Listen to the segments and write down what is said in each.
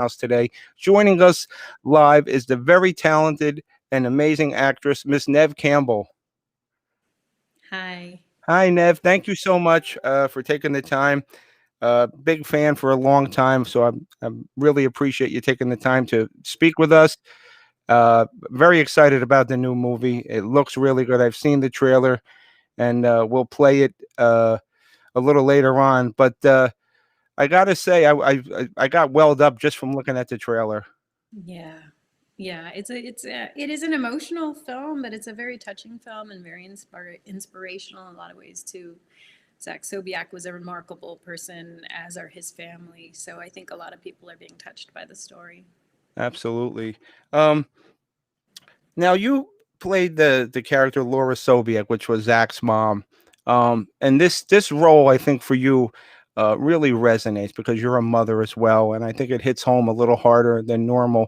house today. Joining us live is the very talented and amazing actress, Miss Neve Campbell. Hi. Hi, Nev. Thank you so much for taking the time. Big fan for a long time, so I really appreciate you taking the time to speak with us. Very excited about the new movie. It looks really good. I've seen the trailer, and we'll play it a little later on. But I gotta say, I got welled up just from looking at the trailer. Yeah. Yeah, it is an emotional film, but it's a very touching film and very inspirational in a lot of ways too. Zach Sobiak was a remarkable person, as are his family. So I think a lot of people are being touched by the story. Absolutely. Um, Now you played the character Laura Sobiek, which was Zach's mom. And this role, I think, for you, really resonates because you're a mother as well, and I think it hits home a little harder than normal.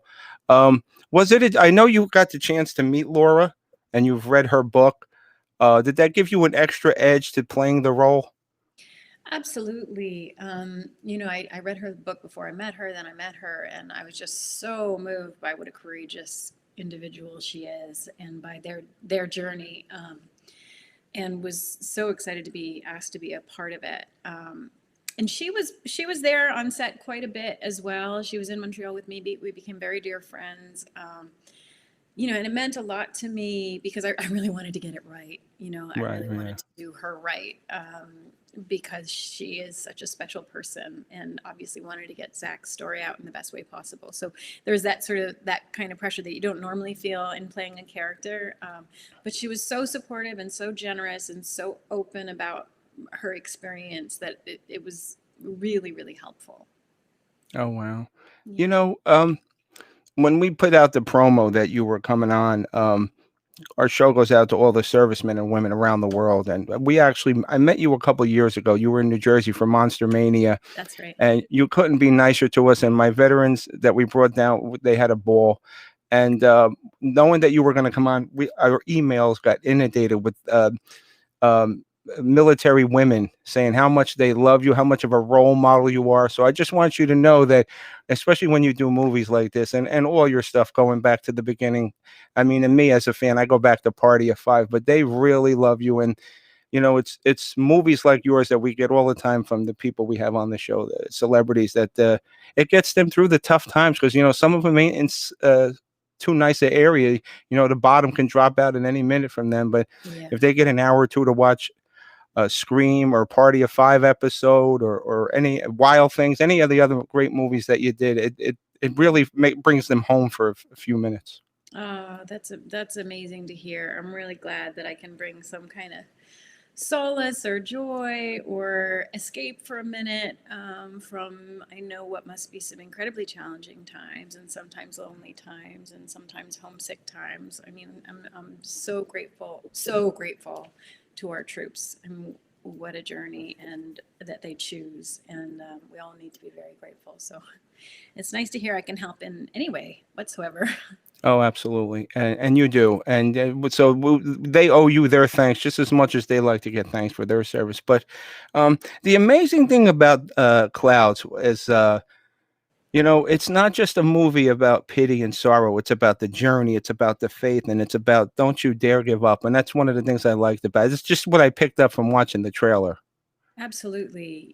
Um, was it? I know you got the chance to meet Laura, and you've read her book. Did that give you an extra edge to playing the role? Absolutely. I read her book before I met her, then I met her, and I was just so moved by what a courageous individual she is and by their journey. And was so excited to be asked to be a part of it. And she was there on set quite a bit as well. She was in Montreal with me. We became very dear friends. And it meant a lot to me because I really wanted to get it right. I Right. really Yeah. wanted to do her right, because she is such a special person, and obviously wanted to get Zach's story out in the best way possible. So there's that kind of pressure that you don't normally feel in playing a character. But she was so supportive and so generous and so open about her experience that it was really, really helpful. Oh wow. You Yeah. know, when we put out the promo that you were coming on, our show goes out to all the servicemen and women around the world. And I met you a couple years ago. You were in New Jersey for Monster Mania, That's right. and you couldn't be nicer to us. And my veterans that we brought down, they had a ball. And knowing that you were going to come on, our emails got inundated with um, military women saying how much they love you, how much of a role model you are. So I just want you to know that, especially when you do movies like this and all your stuff going back to the beginning. I mean, and me as a fan, I go back to Party of Five, but they really love you. And it's movies like yours that we get all the time from the people we have on the show, the celebrities, that it gets them through the tough times because some of them ain't in too nice an area. The bottom can drop out at any minute from them, but Yeah. if they get an hour or two to watch Scream or Party of Five episode or any Wild Things, any of the other great movies that you did, it really brings them home for a few minutes. Oh, that's amazing to hear. I'm really glad that I can bring some kind of solace or joy or escape for a minute, from I know what must be some incredibly challenging times and sometimes lonely times and sometimes homesick times. I mean, I'm so grateful to our troops and what a journey and that they choose, and we all need to be very grateful. So it's nice to hear I can help in any way whatsoever. Oh, absolutely, and you do, and they owe you their thanks just as much as they like to get thanks for their service. But the amazing thing about Clouds is, it's not just a movie about pity and sorrow. It's about the journey. It's about the faith, and it's about don't you dare give up. And that's one of the things I liked about it. It's just what I picked up from watching the trailer. Absolutely.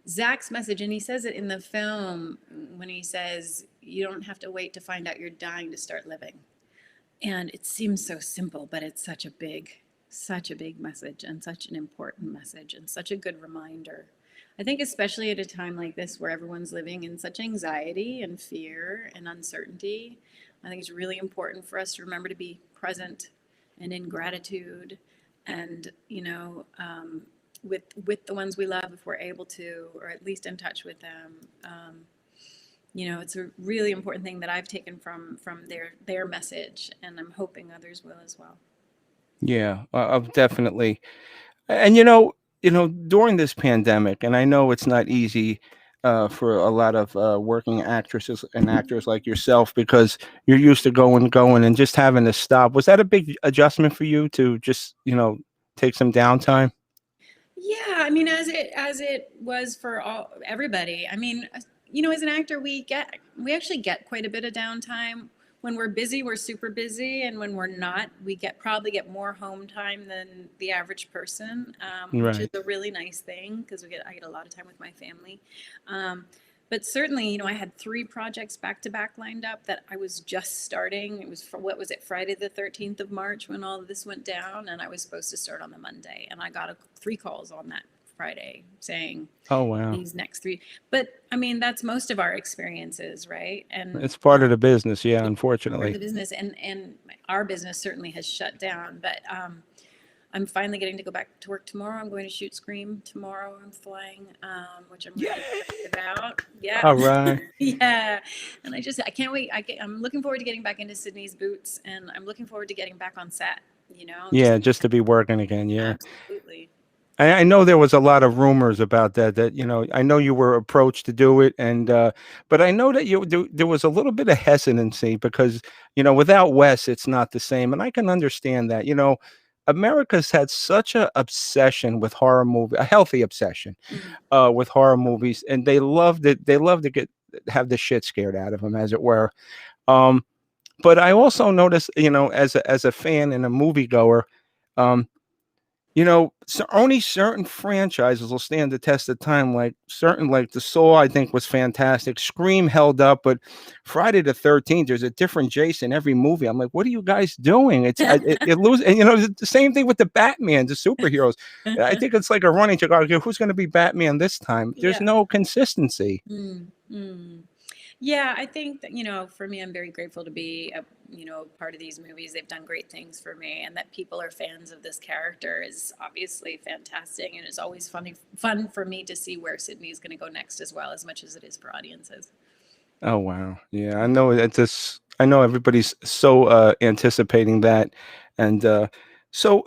Zach's message, and he says it in the film when he says, "You don't have to wait to find out you're dying to start living." And it seems so simple, but it's such a big message and such an important message and such a good reminder. I think, especially at a time like this where everyone's living in such anxiety and fear and uncertainty, I think it's really important for us to remember to be present and in gratitude and, with the ones we love if we're able to, or at least in touch with them. It's a really important thing that I've taken from their message, and I'm hoping others will as well. Yeah, definitely. And during this pandemic, and I know it's not easy for a lot of working actresses and actors like yourself because you're used to going, and just having to stop. Was that a big adjustment for you to just take some downtime? Yeah, I mean, as it was for everybody. I mean, as an actor, we actually get quite a bit of downtime. When we're busy, we're super busy, and when we're not, we probably get more home time than the average person, which is Right. a really nice thing because I get a lot of time with my family. But certainly, I had 3 projects back to back lined up that I was just starting. It was what was it, Friday the 13th of March when all of this went down, and I was supposed to start on the Monday, and I got 3 calls on that Friday saying Oh, wow. these next 3. But I mean, that's most of our experiences, right? And It's part of the business. Yeah, part of unfortunately. the business, and our business certainly has shut down. But I'm finally getting to go back to work tomorrow. I'm going to shoot Scream tomorrow. I'm flying, which I'm really Yay! excited about. Yeah. All right. Yeah. And I can't wait. I'm looking forward to getting back into Sydney's boots, and I'm looking forward to getting back on set, just Yeah, just to be working again. Yeah. absolutely. I know there was a lot of rumors about that, I know you were approached to do it, but I know that there was a little bit of hesitancy because, without Wes, it's not the same. And I can understand that. America's had such a obsession with horror movie, a healthy obsession, Mhm. with horror movies, and they loved it. They love to have the shit scared out of them, as it were. Um, but I also noticed, as a fan and a moviegoer, um, so only certain franchises will stand the test of time. Like the Saw, I think was fantastic. Scream held up, but Friday the 13th, there's a different Jason every movie. I'm like, what are you guys doing? It lose, and the same thing with the Batman, the superheroes. I think it's like a running joke. Okay, who's going to be Batman this time? There's Yeah. no consistency. Mm, mm. Yeah, I think that, for me, I'm very grateful to be part of these movies. They've done great things for me, and that people are fans of this character is obviously fantastic. And it's always fun for me to see where Sydney is going to go next as well, as much as it is for audiences. Oh wow, yeah, I know it's just. I know everybody's so anticipating that, and so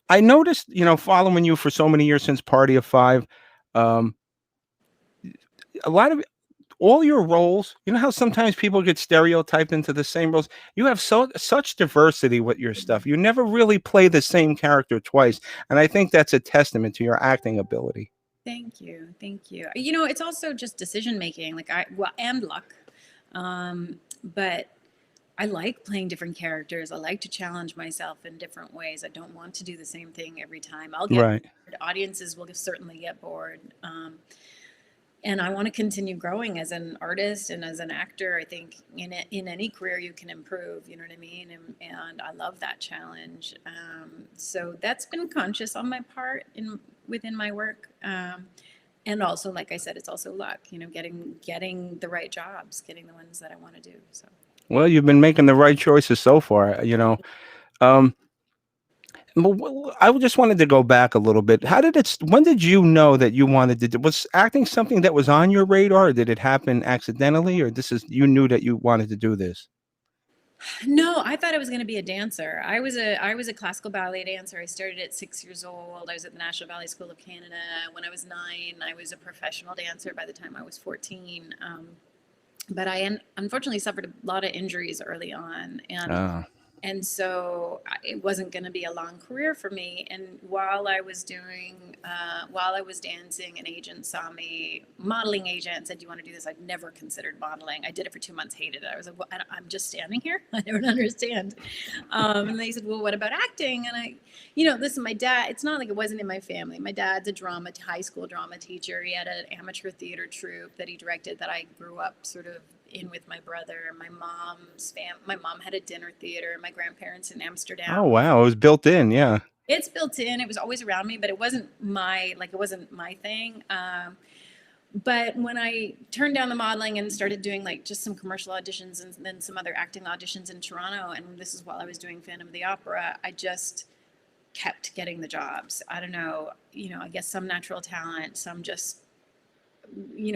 I noticed, following you for so many years since Party of Five, um, a lot of all your roles, how sometimes people get stereotyped into the same roles. You have such diversity with your stuff. You never really play the same character twice, and I think that's a testament to your acting ability. Thank you. Thank you. It's also just decision making, and luck. But I like playing different characters. I like to challenge myself in different ways. I don't want to do the same thing every time. I'll get Right. bored. Audiences will certainly get bored. And I want to continue growing as an artist and as an actor. I think in any career you can improve. You know what I mean? And I love that challenge. So that's been conscious on my part within my work. And also, like I said, it's also luck. Getting the right jobs, getting the ones that I want to do. So. Well, you've been making the right choices so far. Um, I just wanted to go back a little bit. When did you know that you wanted to do, was acting something that was on your radar, or did it happen accidentally, or you knew that you wanted to do this? No, I thought I was going to be a dancer. I was a classical ballet dancer. I started at 6 years old. I was at the National Ballet School of Canada when I was 9. I was a professional dancer by the time I was 14. But I unfortunately suffered a lot of injuries early on, Oh, and so it wasn't going to be a long career for me. And while I was dancing, an agent saw me, modeling agent, said, "Do you want to do this?" I'd never considered modeling. I did it for 2 months, hated it. I was like, well, I'm just standing here. I don't understand. And they said, "Well, what about acting?" And listen, my dad. It's not like it wasn't in my family. My dad's a high school drama teacher. He had an amateur theater troupe that he directed that I grew up sort of in with my brother. My mom had a dinner theater. My grandparents in oh Amsterdam. wow, it was built in. Yeah. It's built in. It was always around me, but it wasn't my thing. But when I turned down the modeling and started doing like just some commercial auditions and then some other acting auditions in Toronto, and this is while I was doing Phantom of the Opera, I just kept getting the jobs. I don't know, I guess some natural talent, some just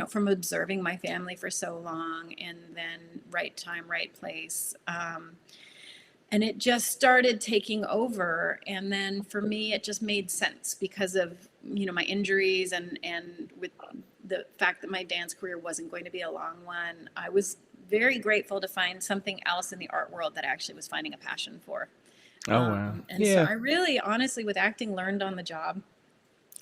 from observing my family for so long, and then right time, right place. And it just started taking over. And then for me, it just made sense because of, my injuries and with the fact that my dance career wasn't going to be a long one. I was very grateful to find something else in the art world that I actually was finding a passion for. Oh wow. And so Yeah. I really, honestly, with acting, learned on the job.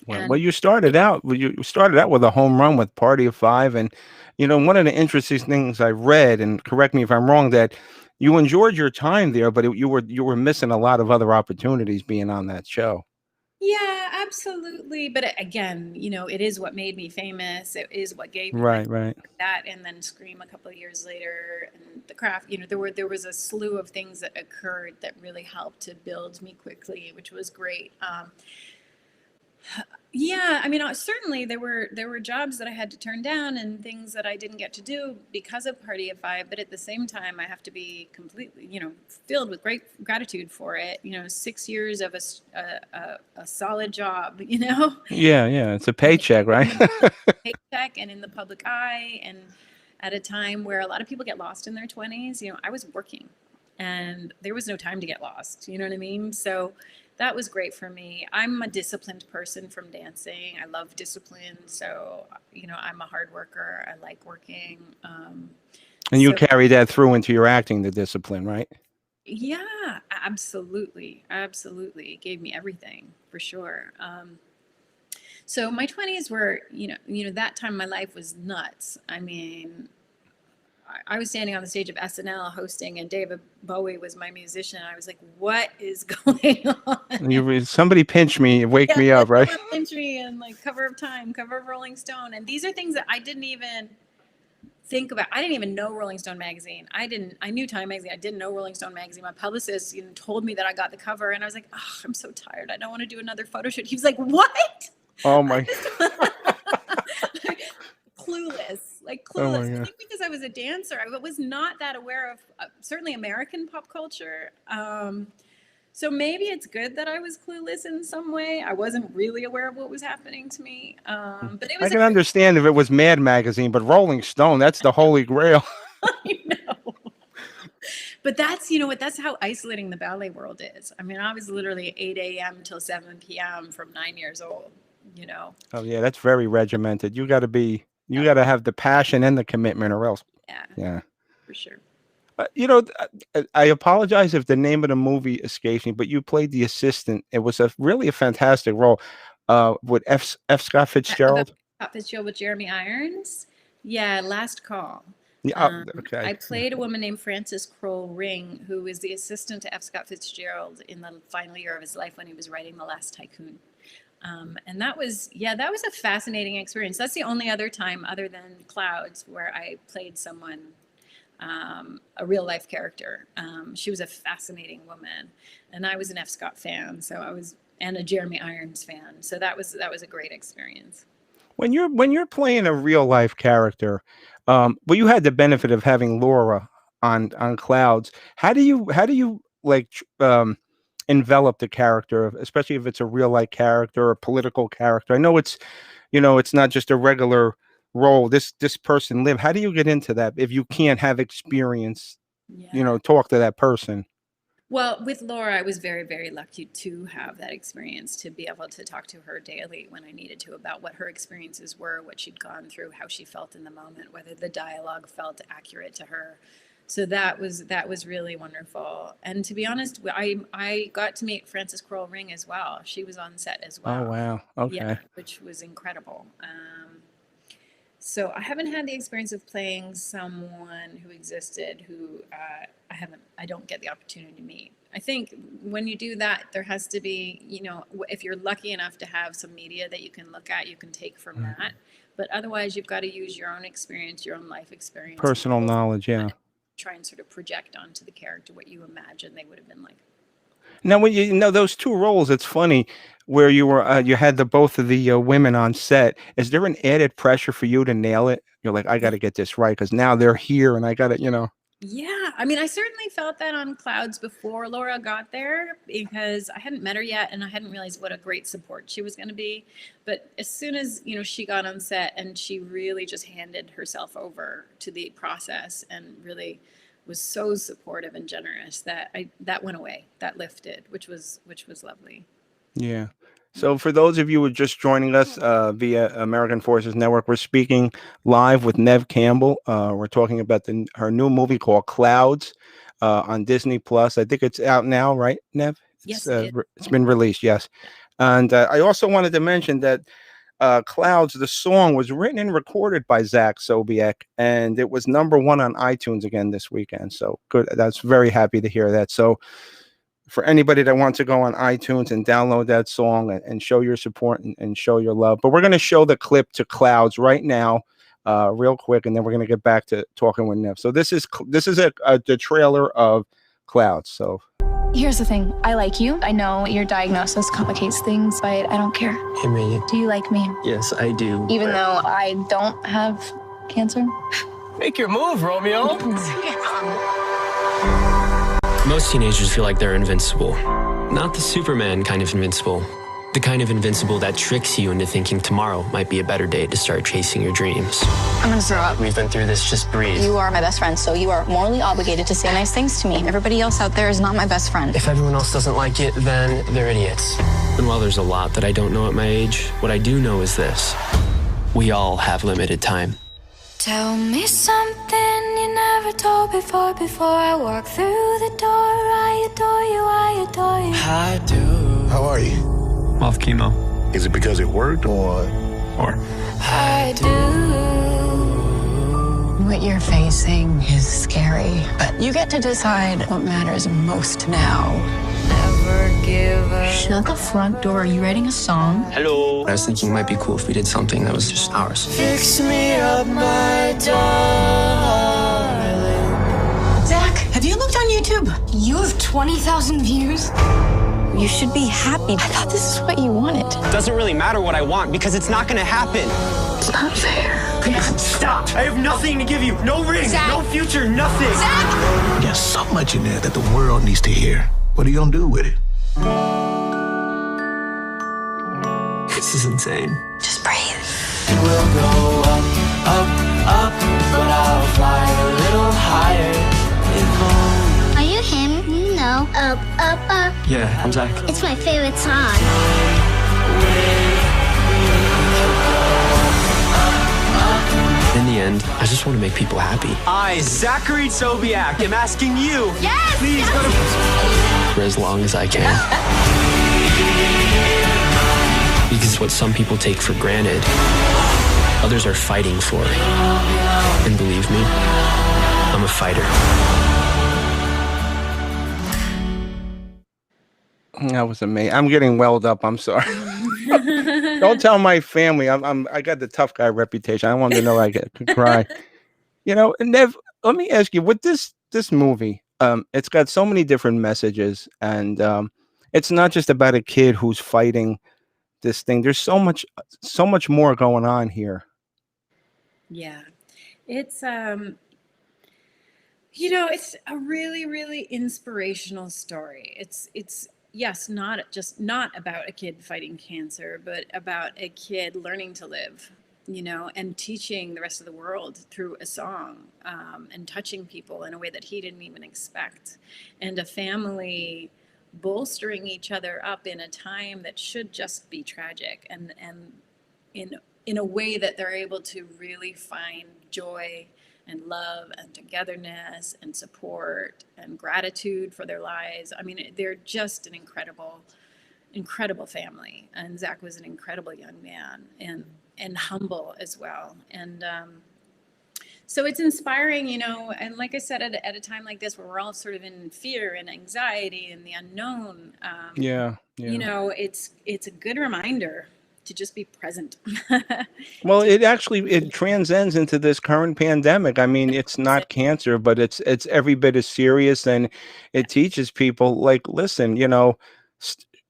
Well, you started out. You started out with a home run with Party of Five, and one of the interesting things I read, and correct me if I'm wrong, that you enjoyed your time there, but you were missing a lot of other opportunities being on that show. Yeah, absolutely. But again, it is what made me famous. It is what gave me my Right, right. that, and then Scream a couple of years later, and The Craft. There was a slew of things that occurred that really helped to build me quickly, which was great. Yeah, I mean, certainly there were jobs that I had to turn down and things that I didn't get to do because of Party of Five. But at the same time, I have to be completely, filled with great gratitude for it. 6 years of a solid job, Yeah, yeah. It's a in paycheck, right? the paycheck and in the public eye, and at a time where a lot of people get lost in their 20s. I was working, and there was no time to get lost. You know what I mean? So that was great for me. I'm a disciplined person from dancing. I love discipline. So, I'm a hard worker. I like working. And you So, carry that through into your acting, the discipline, right? yeah, absolutely. Absolutely. It gave me everything for sure. So my 20s were, that time in my life was nuts. I mean, I was standing on the stage of SNL hosting, and David Bowie was my musician. I was like, what is going on? Somebody pinch me, wake Yeah, me like up, right? someone pinch me, and like cover of Time, cover of Rolling Stone. And these are things that I didn't even think about. I didn't even know Rolling Stone magazine. I knew Time magazine. I didn't know Rolling Stone magazine. My publicist, told me that I got the cover, and I was like, oh, I'm so tired. I don't want to do another photo shoot. He was like, what? Oh I my, just like, clueless, like oh clueless. my I God. think because I was a dancer, I was not that aware of certainly American pop culture. So maybe it's good that I was clueless in some way. I wasn't really aware of what was happening to me. But it I was a can great, understand if it was Mad Magazine, but Rolling Stone, that's the holy grail. I know. But that's, you know what, that's how isolating the ballet world is. I mean, I was literally 8 a.m. till 7 p.m. from 9 years old. Oh yeah, that's very regimented. You Oh, got to have the passion and the commitment, or else. yeah, Yeah. for sure. I apologize if the name of the movie escapes me, but you played the assistant. It was a fantastic role. With F. Scott About Fitzgerald. Scott Fitzgerald with Jeremy Irons. Yeah, Last Call. Yeah. Okay. I played a woman named Frances Kroll Ring, who was the assistant to F. Scott Fitzgerald in the final year of his life when he was writing The Last Tycoon. And that was a fascinating experience. That's the only other time, other than Clouds, where I played someone, a real life character. She was a fascinating woman, and I was an F. Scott fan, and a Jeremy Irons fan. So that was a great experience. When you're playing a real life character, well, you had the benefit of having Laura on Clouds. How do you like envelop the character, especially if it's a real life character or a political character? I know it's not just a regular role. This person lived. How do you get into that if you can't have experience? Yeah. Talk to that person. Well, with Laura, I was very, very lucky to have that experience, to be able to talk to her daily when I needed to about what her experiences were, what she'd gone through, how she felt in the moment, whether the dialogue felt accurate to her. So that was really wonderful. And to be honest, I got to meet Frances Kroll Ring as well. She was on set as Oh well. wow. Yeah, Okay. which was incredible. So I haven't had the experience of playing someone who existed who I don't get the opportunity to meet. I think when you do that, there has to be, if you're lucky enough to have some media that you can look at, you can take from Mm. that. But otherwise, you've got to use your own experience, your own life experience, and Personal pull from knowledge. that Yeah. and try and sort of project onto the character what you imagine they would have been like. Now, when you know those two roles, it's funny where you had the both of the women on set. Is there an added pressure for you to nail it? You're like, I got to get this right because now they're here, and I got to. Yeah, I mean, I certainly felt that on Clouds before Laura got there because I hadn't met her yet and I hadn't realized what a great support she was going to be. But as soon as, she got on set and she really just handed herself over to the process and really was so supportive and generous that went away, that lifted, which was lovely. Yeah. So for those of you who are just joining us via American Forces Network, we're speaking live with Neve Campbell. We're talking about her new movie called Clouds on Disney Plus. I think it's out now, right, Neve? Yes, it is. It's been released. Yes. And I also wanted to mention that Clouds, the song was written and recorded by Zach Sobiek, and it was #1 on iTunes again this weekend. So good. That's very happy to hear that. So for anybody that wants to go on iTunes and download that song and show your support and show your love. But we're going to show the clip to Clouds right now, real quick, and then we're going to get back to talking with Nev. So this is the trailer of Clouds. So here's the thing. I like you. I know your diagnosis complicates things, but I don't care. Hey, May. Do you like me? Yes, I do. Even though I don't have cancer? Make your move, Romeo. Most teenagers feel like they're invincible. Not the Superman kind of invincible. The kind of invincible that tricks you into thinking tomorrow might be a better day to start chasing your dreams. I'm gonna throw up. We've been through this, just breathe. You are my best friend, so you are morally obligated to say nice things to me. Everybody else out there is not my best friend. If everyone else doesn't like it, then they're idiots. And while there's a lot that I don't know at my age, what I do know is this. We all have limited time. Tell me something you never told before I walk through the door. I adore you, I adore you. I do. How are you? Off chemo. Is it because it worked or? I do. What you're facing is scary, but you get to decide what matters most now. Never give up. Shut the front door. Are you writing a song? Hello. I was thinking it might be cool if we did something that was just ours. Fix me up, my darling. Zach, have you looked on YouTube? You have 20,000 views? You should be happy. I thought this is what you wanted. It doesn't really matter what I want because it's not gonna happen. It's not fair. Stop! I have nothing to give you. No ring, Zach. no future, nothing. Zach! There's so much in there that the world needs to hear. What are you gonna do with it? This is insane. Just breathe. We'll go up, up, up, but I'll fly a little higher. Are you him? No. Up, up, up. Yeah, I'm Zach. It's my favorite song. In the end, I just want to make people happy. I, Zachary Sobiak, am asking you. Yes! Please go to. For as long as I can. Because what some people take for granted, others are fighting for. And believe me, I'm a fighter. that was amazing. I'm getting welled up. I'm sorry. Don't tell my family. I got the tough guy reputation. I want them to know I could cry. And Nev, let me ask you, with this movie, it's got so many different messages, and it's not just about a kid who's fighting this thing. There's so much more going on here. Yeah. It's it's a really, really inspirational story. It's yes, not about a kid fighting cancer, but about a kid learning to live, and teaching the rest of the world through a song, and touching people in a way that he didn't even expect, and a family bolstering each other up in a time that should just be tragic, and in a way that they're able to really find joy and love and togetherness and support and gratitude for their lives. I mean, they're just an incredible family. And Zach was an incredible young man and humble as well. And so it's inspiring, and like I said, at a time like this where we're all sort of in fear and anxiety and the unknown, it's a good reminder to just be present. Well, it transcends into this current pandemic. I mean, it's not cancer, but it's every bit as serious, and it teaches people, like, listen,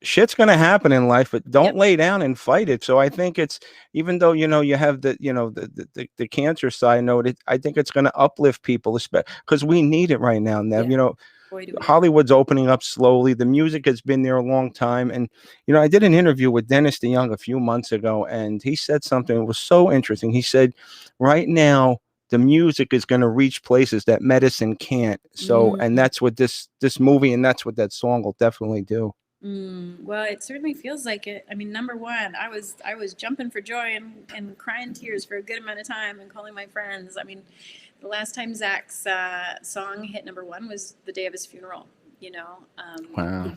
shit's going to happen in life, but don't lay down and fight it. So I think it's, even though, you have the cancer side note, I think it's going to uplift people, because we need it right now, Nev. Hollywood's opening up slowly. The music has been there a long time. And, I did an interview with Dennis DeYoung a few months ago, and he said something that was so interesting. He said, right now, the music is going to reach places that medicine can't. So, and that's what this movie, and that's what that song will definitely do. Well, it certainly feels like it. I mean, number one, I was jumping for joy and crying tears for a good amount of time and calling my friends. I mean, the last time Zach's song hit number one was the day of his funeral. Wow.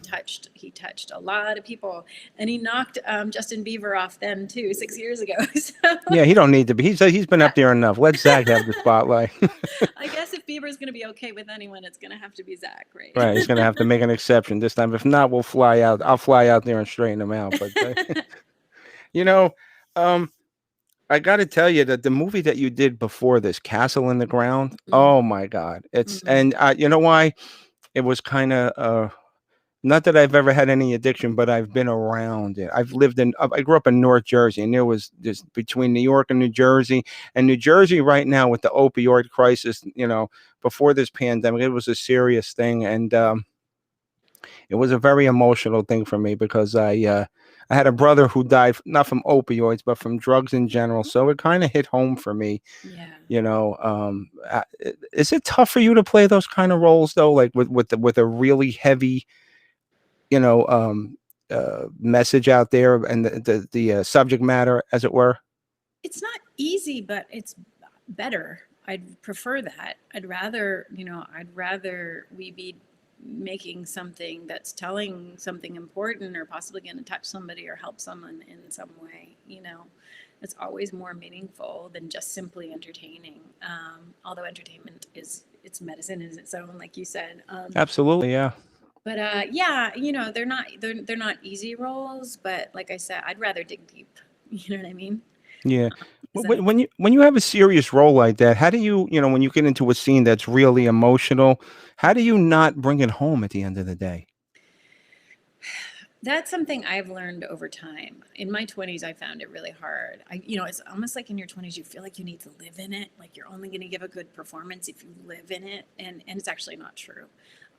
He touched a lot of people, and he knocked Justin Bieber off then too 6 years ago. So Yeah, he don't need to be. He's been up there enough. Let Zach have the spotlight. I guess if Bieber's going to be okay with anyone, it's going to have to be Zach, right? Right, he's gonna have to make an exception this time. If not, we'll fly out. I'll fly out there and straighten him out. But you know, um, I got to tell you that the movie that you did before this, Castle in the Ground. Oh my God, it's and you know why? It was kind of not that I've ever had any addiction, but I've been around it. I grew up in North Jersey, and there was this between New York and New Jersey right now with the opioid crisis. Before this pandemic, it was a serious thing, and it was a very emotional thing for me because I had a brother who died not from opioids but from drugs in general, so it kind of hit home for me. Yeah. Is it tough for you to play those kind of roles though, like with a really heavy message out there and the subject matter, as it were? It's not easy, but it's better. I'd prefer that. I'd rather we be making something that's telling something important or possibly going to touch somebody or help someone in some way. It's always more meaningful than just simply entertaining. Although entertainment it's medicine in its own, like you said. Absolutely, yeah. But yeah, they're not easy roles, but like I said, I'd rather dig deep. You know what I mean? Yeah. When you have a serious role like that, how do you, when you get into a scene that's really emotional, how do you not bring it home at the end of the day? That's something I've learned over time. In my 20s, I found it really hard. It's almost like in your 20s, you feel like you need to live in it. Like you're only going to give a good performance if you live in it. And it's actually not true.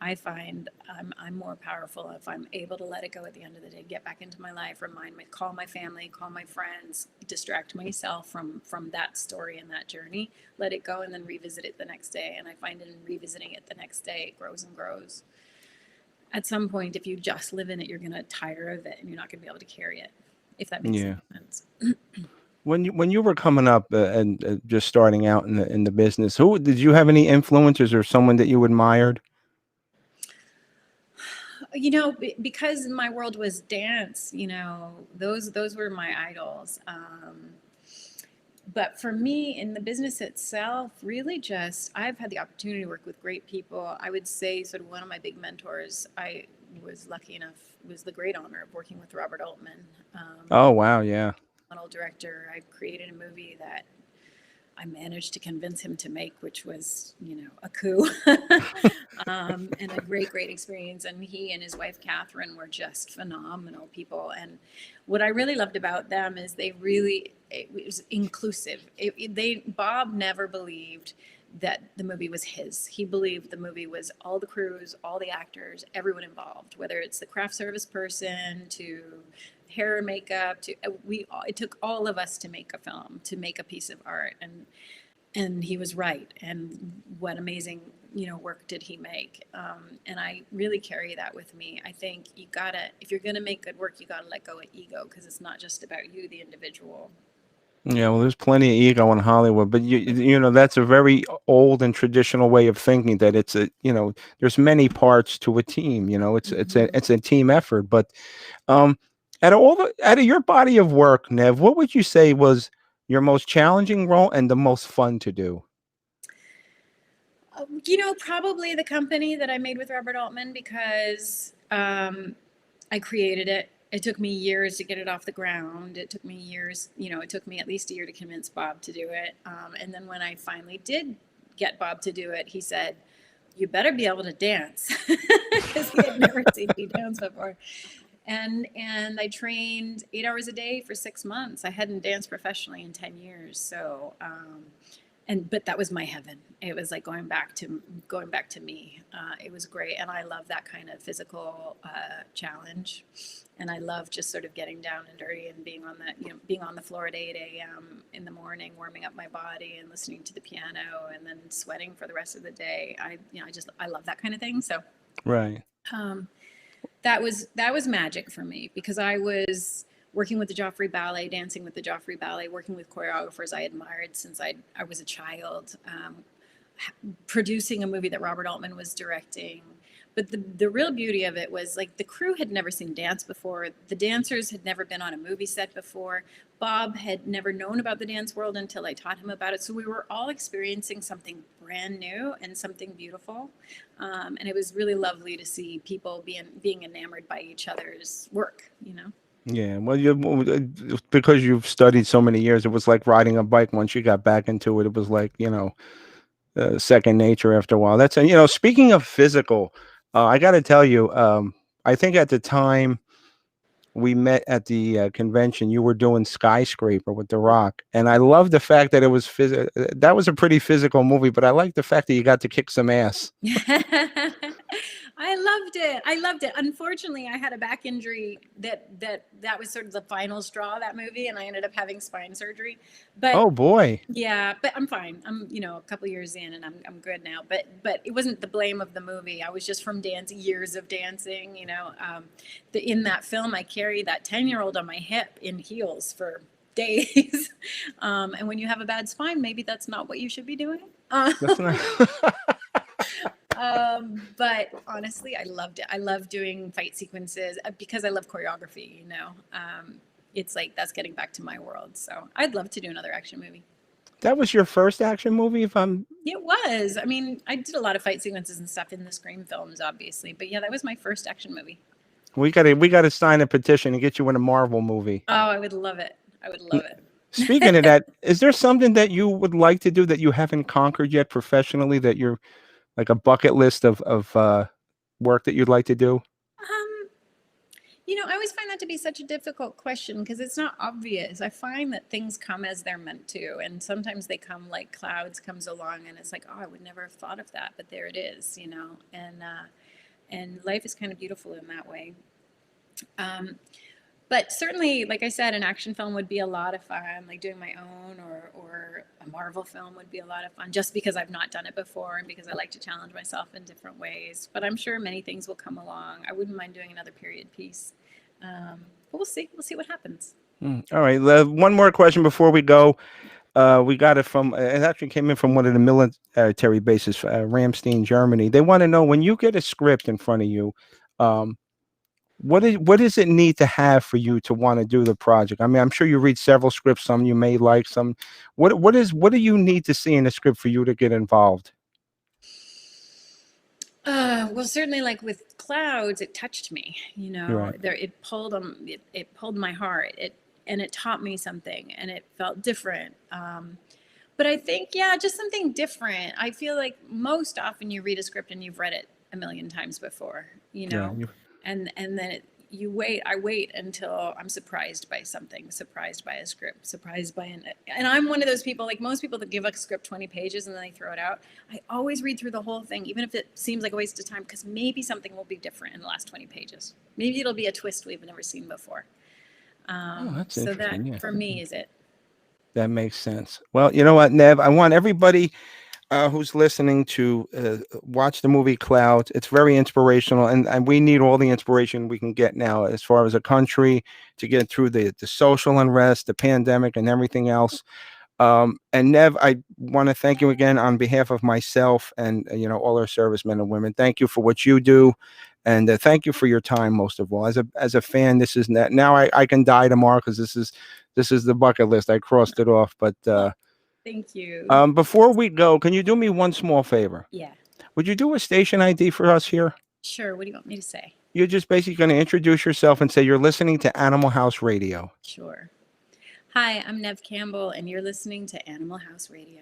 I find I'm more powerful if I'm able to let it go at the end of the day, get back into my life, call my family, call my friends, distract myself from that story and that journey, let it go, and then revisit it the next day. And I find in revisiting it the next day, it grows and grows. At some point, if you just live in it, you're going to tire of it and you're not going to be able to carry it, if that makes sense. When you were coming up and just starting out in the business, who did you have any influencers or someone that you admired? Because my world was dance, those were my idols. But for me in the business itself, really just, I've had the opportunity to work with great people. I would say sort of one of my big mentors, I was lucky enough, was the great honor of working with Robert Altman. Oh, wow. Yeah. Phenomenal director. I created a movie that I managed to convince him to make, which was, a coup, and a great experience. And he and his wife, Catherine, were just phenomenal people. And what I really loved about them is it was inclusive. Bob never believed that the movie was his. He believed the movie was all the crews, all the actors, everyone involved, whether it's the craft service person to hair and makeup it took all of us to make a film, to make a piece of art, and he was right. And what amazing work did he make, and I really carry that with me. I think if you're gonna make good work, you gotta let go of ego, because it's not just about you, the individual. Yeah, well, there's plenty of ego in Hollywood, but that's a very old and traditional way of thinking, that it's there's many parts to a team. It's a team effort. But out of your body of work, Nev, what would you say was your most challenging role and the most fun to do? Probably the company that I made with Robert Altman, because I created it. It took me years to get it off the ground. It took me years, it took me at least a year to convince Bob to do it. And then when I finally did get Bob to do it, he said, "You better be able to dance," because he had never seen me dance before. And I trained 8 hours a day for 6 months. I hadn't danced professionally in 10 years. So, but that was my heaven. It was like going back to me. It was great. And I love that kind of physical challenge. And I love just sort of getting down and dirty and being on the floor at 8 a.m. in the morning, warming up my body and listening to the piano and then sweating for the rest of the day. I love that kind of thing. So, right. That was magic for me, because I was working with the Joffrey Ballet, dancing with the Joffrey Ballet, working with choreographers I admired since I was a child, producing a movie that Robert Altman was directing, But the real beauty of it was like the crew had never seen dance before. The dancers had never been on a movie set before. Bob had never known about the dance world until I taught him about it. So we were all experiencing something brand new and something beautiful. And it was really lovely to see people being enamored by each other's work, you know? Yeah, well, because you've studied so many years, it was like riding a bike. Once you got back into it, it was like, second nature after a while. That's, and speaking of physical, I got to tell you, I think at the time we met at the convention, you were doing Skyscraper with The Rock, and I love the fact that it was that was a pretty physical movie, but I like the fact that you got to kick some ass. I loved it. I loved it. Unfortunately, I had a back injury that was sort of the final straw of that movie, and I ended up having spine surgery. But Oh boy. yeah, but I'm fine. I'm, a couple years in and I'm good now. But it wasn't the blame of the movie. I was just from years of dancing, in that film I carried that 10-year-old on my hip in heels for days. And when you have a bad spine, maybe that's not what you should be doing. That's not But honestly, I loved it. I love doing fight sequences because I love choreography, it's like that's getting back to my world. So I'd love to do another action movie. That was your first action movie, if I'm It was. I mean, I did a lot of fight sequences and stuff in the Scream films, obviously. But yeah, that was my first action movie. we gotta sign a petition and get you in a Marvel movie. Oh, I would love it. I would love it. Speaking of that, is there something that you would like to do that you haven't conquered yet professionally, that you're like a bucket list of work that you'd like to do? I always find that to be such a difficult question because it's not obvious. I find that things come as they're meant to, and sometimes they come like clouds comes along, and it's like, oh, I would never have thought of that, but there it is, and life is kind of beautiful in that way. But certainly, like I said, an action film would be a lot of fun, like doing my own or a Marvel film would be a lot of fun, just because I've not done it before and because I like to challenge myself in different ways. But I'm sure many things will come along. I wouldn't mind doing another period piece. But we'll see. We'll see what happens. All right. One more question before we go. We got it from, it actually came in from one of the military bases, Ramstein, Germany. They want to know, when you get a script in front of you, what does it need to have for you to want to do the project? I mean, I'm sure you read several scripts, some you may like, some. What do you need to see in a script for you to get involved? Well, certainly, like with Clouds, it touched me. Right. It pulled it pulled my heart. And it taught me something, and it felt different. But I think, yeah, just something different. I feel like most often you read a script and you've read it a million times before, Yeah, and then I wait until I'm surprised by something, surprised by a script, surprised by and I'm one of those people, like most people, that give a script 20 pages and then they throw it out. I always read through the whole thing, even if it seems like a waste of time, because maybe something will be different in the last 20 pages. Maybe it'll be a twist we've never seen before. That's So that, interesting. Yeah. for me, is it. That makes sense. Well, you know what, Nev? I want everybody who's listening to watch the movie Clouds. It's very inspirational, and we need all the inspiration we can get now as far as a country to get through the social unrest, the pandemic, and everything else. And Nev, I want to thank you again on behalf of myself and all our servicemen and women. Thank you for what you do, and thank you for your time. Most of all, as a fan, this is now I can die tomorrow, because this is the bucket list. I crossed it off. But Thank you. before we go, can you do me one small favor? Yeah, Would you do a station ID for us here? sure. What do you want me to say? You're just basically going to introduce yourself and say you're listening to Animal House Radio. Sure. Hi, I'm Neve Campbell, and you're listening to Animal House Radio.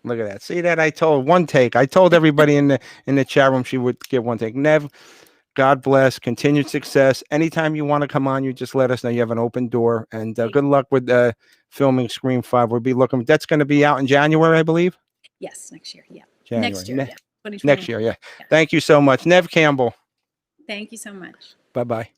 Look at that. See that? I told one take. I told everybody in the chat room she would get one take. Nev, God bless. Continued success. Anytime you want to come on, you just let us know. You have an open door. And good luck with filming Scream 5. We'll be looking. That's going to be out in January, I believe. Yes, next year. Yeah. January. Next year. Yeah. 2020. Next year. Yeah. Thank you so much. Neve Campbell. Thank you so much. Bye-bye.